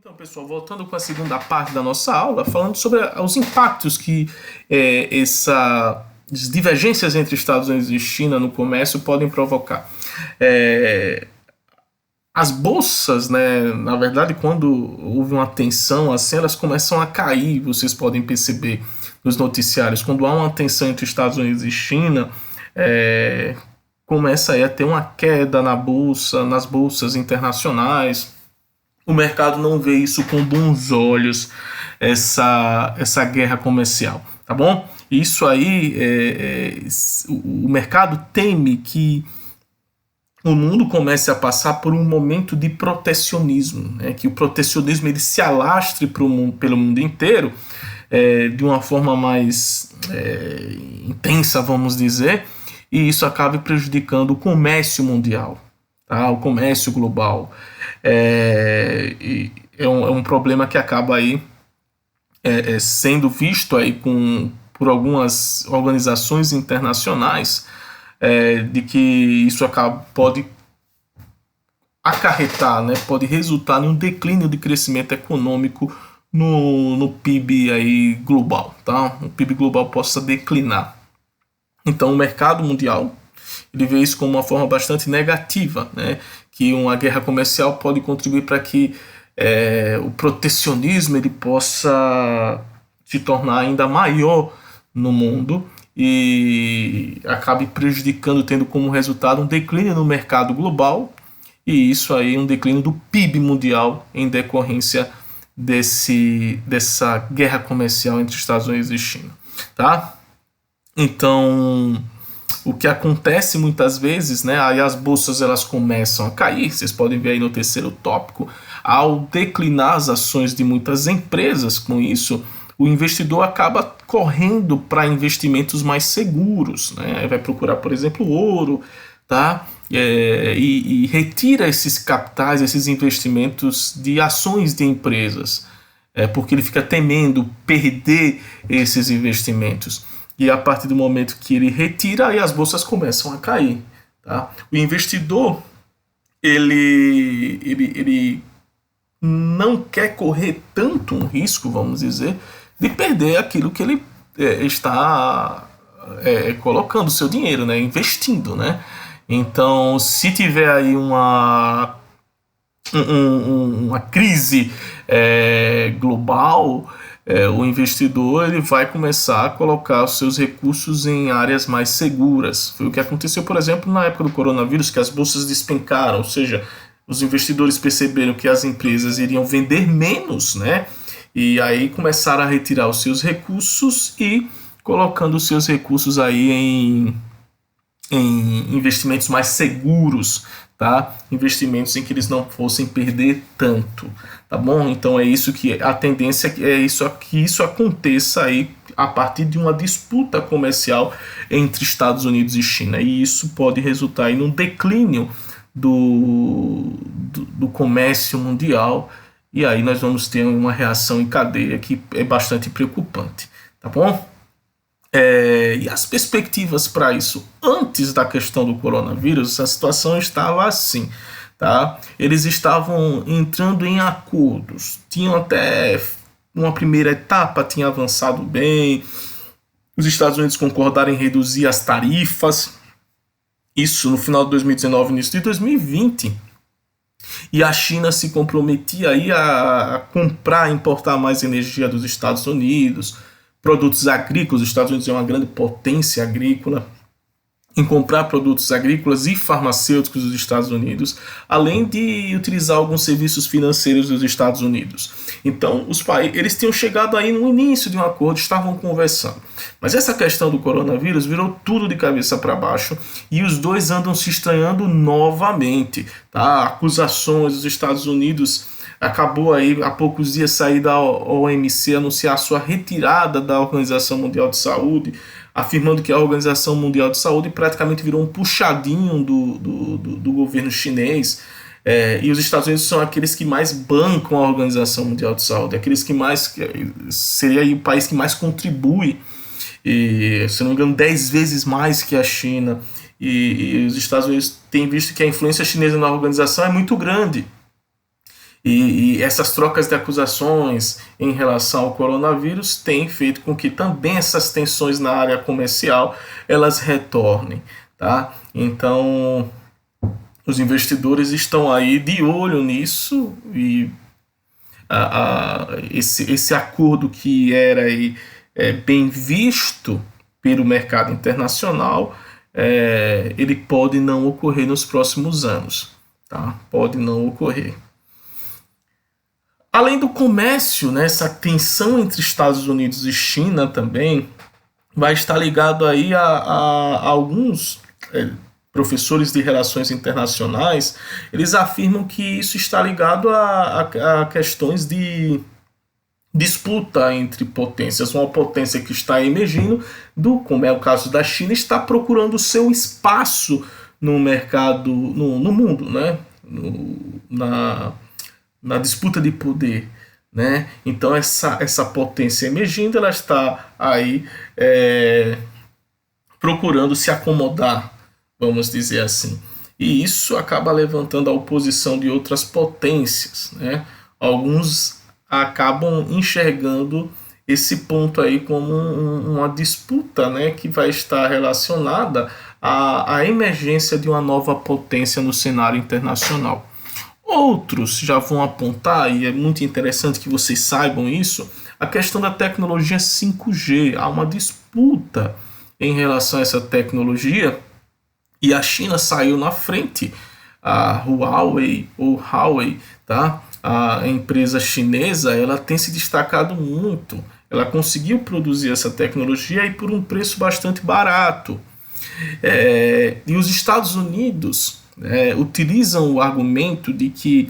Então, pessoal, voltando com a segunda parte da nossa aula, falando sobre os impactos que essas divergências entre Estados Unidos e China no comércio podem provocar. As bolsas, né, na verdade, quando houve uma tensão, assim, elas começam a cair, vocês podem perceber nos noticiários. Quando há uma tensão entre Estados Unidos e China, começa aí a ter uma queda nas bolsas internacionais. O mercado não vê isso com bons olhos, essa guerra comercial, tá bom? Isso aí, o mercado teme que o mundo comece a passar por um momento de protecionismo, né? Que o protecionismo ele se alastre pelo mundo inteiro de uma forma mais intensa, vamos dizer, e isso acabe prejudicando o comércio mundial, tá? O comércio global. É um problema que acaba aí sendo visto aí por algumas organizações internacionais, de que isso pode acarretar, né, pode resultar em um declínio de crescimento econômico no PIB aí global, tá? O PIB global possa declinar. Então o mercado mundial ele vê isso como uma forma bastante negativa, né? Que uma guerra comercial pode contribuir para que o protecionismo ele possa se tornar ainda maior no mundo e acabe prejudicando, tendo como resultado um declínio no mercado global e isso aí um declínio do PIB mundial em decorrência dessa guerra comercial entre Estados Unidos e China, tá? Então, o que acontece muitas vezes, né, aí as bolsas elas começam a cair, vocês podem ver aí no terceiro tópico, ao declinar as ações de muitas empresas, com isso o investidor acaba correndo para investimentos mais seguros, né, vai procurar, por exemplo, ouro, tá, e retira esses capitais, esses investimentos de ações de empresas, porque ele fica temendo perder esses investimentos. E a partir do momento que ele retira, aí as bolsas começam a cair, tá? O investidor, ele não quer correr tanto um risco, vamos dizer, de perder aquilo que ele está colocando o seu dinheiro, né? Investindo, né? Então, se tiver aí uma crise global, o investidor ele vai começar a colocar os seus recursos em áreas mais seguras. Foi o que aconteceu, por exemplo, na época do coronavírus, que as bolsas despencaram, ou seja, os investidores perceberam que as empresas iriam vender menos, né? E aí começaram a retirar os seus recursos e colocando os seus recursos aí em investimentos mais seguros, tá? Investimentos em que eles não fossem perder tanto, tá bom? Então é isso que a tendência que isso aconteça aí a partir de uma disputa comercial entre Estados Unidos e China, e isso pode resultar em um declínio do comércio mundial, e aí nós vamos ter uma reação em cadeia que é bastante preocupante, tá bom? E as perspectivas para isso, antes da questão do coronavírus, a situação estava assim, tá? Eles estavam entrando em acordos, tinham até uma primeira etapa, tinha avançado bem, os Estados Unidos concordaram em reduzir as tarifas, isso no final de 2019, início de 2020, e a China se comprometia aí a comprar, importar mais energia dos Estados Unidos, produtos agrícolas. Os Estados Unidos é uma grande potência agrícola, em comprar produtos agrícolas e farmacêuticos dos Estados Unidos, além de utilizar alguns serviços financeiros dos Estados Unidos. Então, eles tinham chegado aí no início de um acordo, estavam conversando. Mas essa questão do coronavírus virou tudo de cabeça para baixo e os dois andam se estranhando novamente, tá? Acusações dos Estados Unidos. Acabou aí há poucos dias sair da OMC anunciar sua retirada da Organização Mundial de Saúde, afirmando que a Organização Mundial de Saúde praticamente virou um puxadinho do governo chinês, e os Estados Unidos são aqueles que mais bancam a Organização Mundial de Saúde, aqueles que mais, seria aí o país que mais contribui, e, se não me engano, 10 vezes mais que a China, e os Estados Unidos têm visto que a influência chinesa na organização é muito grande. E essas trocas de acusações em relação ao coronavírus têm feito com que também essas tensões na área comercial elas retornem, tá? Então, os investidores estão aí de olho nisso e esse acordo que era aí, bem visto pelo mercado internacional, ele pode não ocorrer nos próximos anos, tá? Pode não ocorrer. Além do comércio, né, essa tensão entre Estados Unidos e China também vai estar ligado aí a alguns professores de relações internacionais. Eles afirmam que isso está ligado a questões de disputa entre potências. Uma potência que está emergindo, como é o caso da China, está procurando seu espaço no mercado, no mundo, né? Na disputa de poder, né? Então essa potência emergindo, ela está aí procurando se acomodar, vamos dizer assim. E isso acaba levantando a oposição de outras potências, né? Alguns acabam enxergando esse ponto aí como uma disputa, né, que vai estar relacionada à emergência de uma nova potência no cenário internacional. Outros já vão apontar, e é muito interessante que vocês saibam isso, a questão da tecnologia 5G. Há uma disputa em relação a essa tecnologia e a China saiu na frente. A Huawei, tá? A empresa chinesa, ela tem se destacado muito. Ela conseguiu produzir essa tecnologia e por um preço bastante barato. E os Estados Unidos utilizam o argumento de que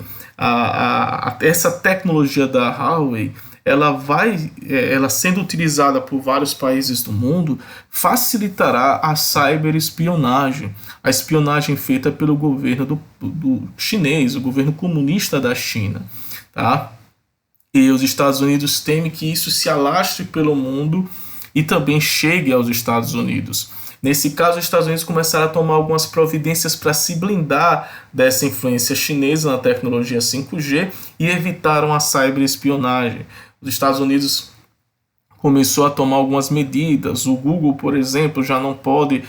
essa tecnologia da Huawei, ela sendo utilizada por vários países do mundo, facilitará a cyberespionagem, a espionagem feita pelo governo do chinês, o governo comunista da China, tá? E os Estados Unidos temem que isso se alastre pelo mundo e também chegue aos Estados Unidos. Nesse caso, os Estados Unidos começaram a tomar algumas providências para se blindar dessa influência chinesa na tecnologia 5G e evitaram a cyberespionagem. Os Estados Unidos começou a tomar algumas medidas. O Google, por exemplo, já não pode,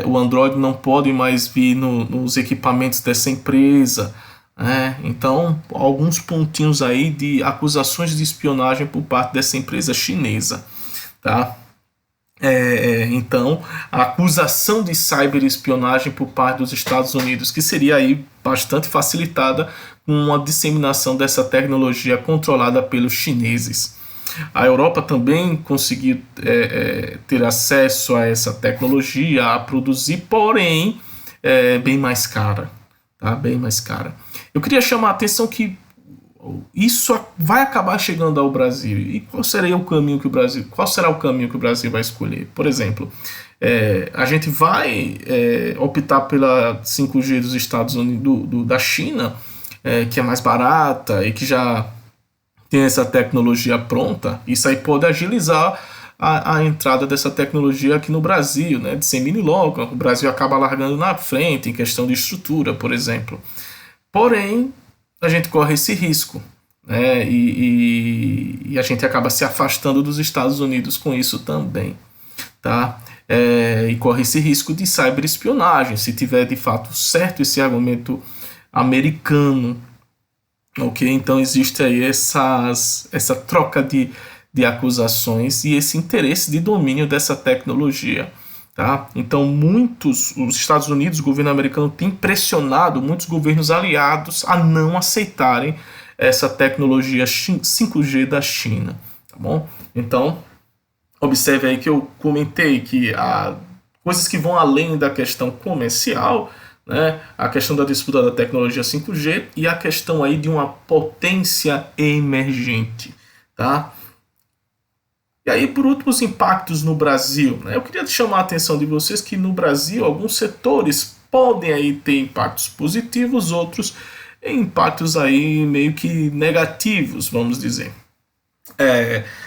o Android não pode mais vir nos equipamentos dessa empresa. Então, alguns pontinhos aí de acusações de espionagem por parte dessa empresa chinesa, tá? Então, a acusação de cyberespionagem por parte dos Estados Unidos, que seria aí bastante facilitada com uma disseminação dessa tecnologia controlada pelos chineses. A Europa também conseguiu ter acesso a essa tecnologia, a produzir, porém, bem mais cara, tá? Bem mais cara. Eu queria chamar a atenção que isso vai acabar chegando ao Brasil. E qual será o caminho que o Brasil vai escolher? Por exemplo, a gente vai optar pela 5G dos Estados Unidos, da China, que é mais barata e que já tem essa tecnologia pronta. Isso aí pode agilizar a entrada dessa tecnologia aqui no Brasil, né? Dissemine logo. O Brasil acaba largando na frente em questão de estrutura, por exemplo. Porém, a gente corre esse risco, né? E a gente acaba se afastando dos Estados Unidos com isso também, tá? E corre esse risco de cyberespionagem, se tiver de fato certo esse argumento americano, ok? Então existe aí essa troca de acusações e esse interesse de domínio dessa tecnologia. Tá? Então os Estados Unidos, o governo americano, tem pressionado muitos governos aliados a não aceitarem essa tecnologia 5G da China. Tá bom? Então, observe aí que eu comentei que há coisas que vão além da questão comercial, né? A questão da disputa da tecnologia 5G e a questão aí de uma potência emergente. Tá? E aí, por último, os impactos no Brasil, né? Eu queria chamar a atenção de vocês que no Brasil alguns setores podem aí ter impactos positivos, outros impactos aí meio que negativos, vamos dizer.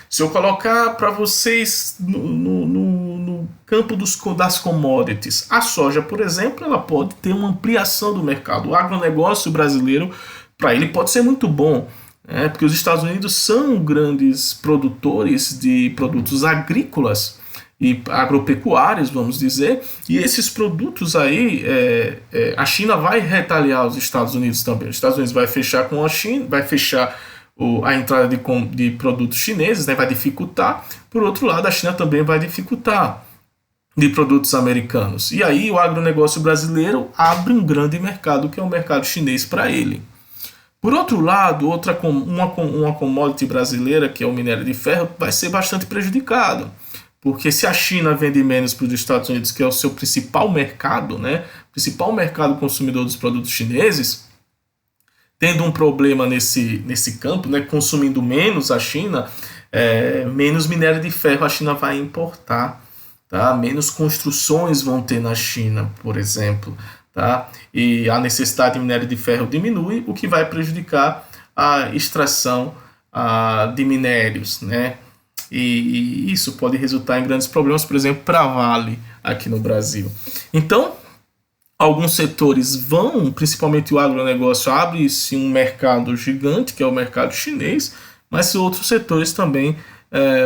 Se eu colocar para vocês no campo das commodities, a soja, por exemplo, ela pode ter uma ampliação do mercado. O agronegócio brasileiro para ele pode ser muito bom, né? Porque os Estados Unidos são grandes produtores de produtos agrícolas e agropecuários, vamos dizer, e esses produtos aí, a China vai retaliar os Estados Unidos também. Os Estados Unidos vai fechar com a China, vai fechar a entrada de produtos chineses, né, vai dificultar. Por outro lado, a China também vai dificultar de produtos americanos. E aí o agronegócio brasileiro abre um grande mercado, que é o mercado chinês, para ele. Por outro lado, uma commodity brasileira, que é o minério de ferro, vai ser bastante prejudicado. Porque se a China vende menos para os Estados Unidos, que é o seu principal mercado, né, principal mercado consumidor dos produtos chineses, tendo um problema nesse campo, né, consumindo menos a China, menos minério de ferro a China vai importar, tá? Menos construções vão ter na China, por exemplo, tá? E a necessidade de minério de ferro diminui, o que vai prejudicar a extração de minérios, né? E isso pode resultar em grandes problemas, por exemplo, para a Vale aqui no Brasil. Então, alguns setores vão, principalmente o agronegócio, abre-se um mercado gigante, que é o mercado chinês, mas outros setores também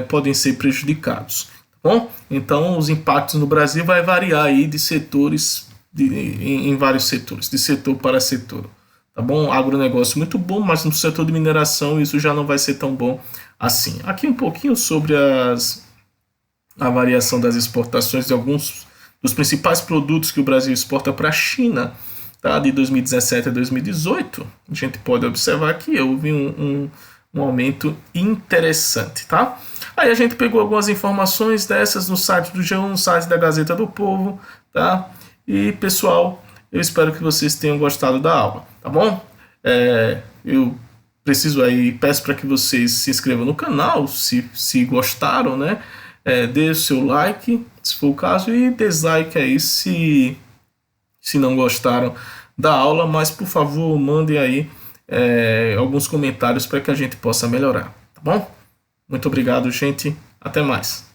podem ser prejudicados. Tá bom? Então, os impactos no Brasil vai variar aí de setores, em vários setores, de setor para setor. Tá bom? Agronegócio muito bom, mas no setor de mineração isso já não vai ser tão bom assim. Aqui um pouquinho sobre a variação das exportações de alguns dos principais produtos que o Brasil exporta para a China, tá? De 2017 a 2018. A gente pode observar que houve um aumento interessante, tá? Aí a gente pegou algumas informações dessas no site do G1, no site da Gazeta do Povo, tá? E, pessoal, eu espero que vocês tenham gostado da aula, tá bom? Eu peço para que vocês se inscrevam no canal, se gostaram, né? Dê o seu like, se for o caso, e dislike aí se não gostaram da aula, mas por favor mandem aí alguns comentários para que a gente possa melhorar, tá bom? Muito obrigado, gente. Até mais.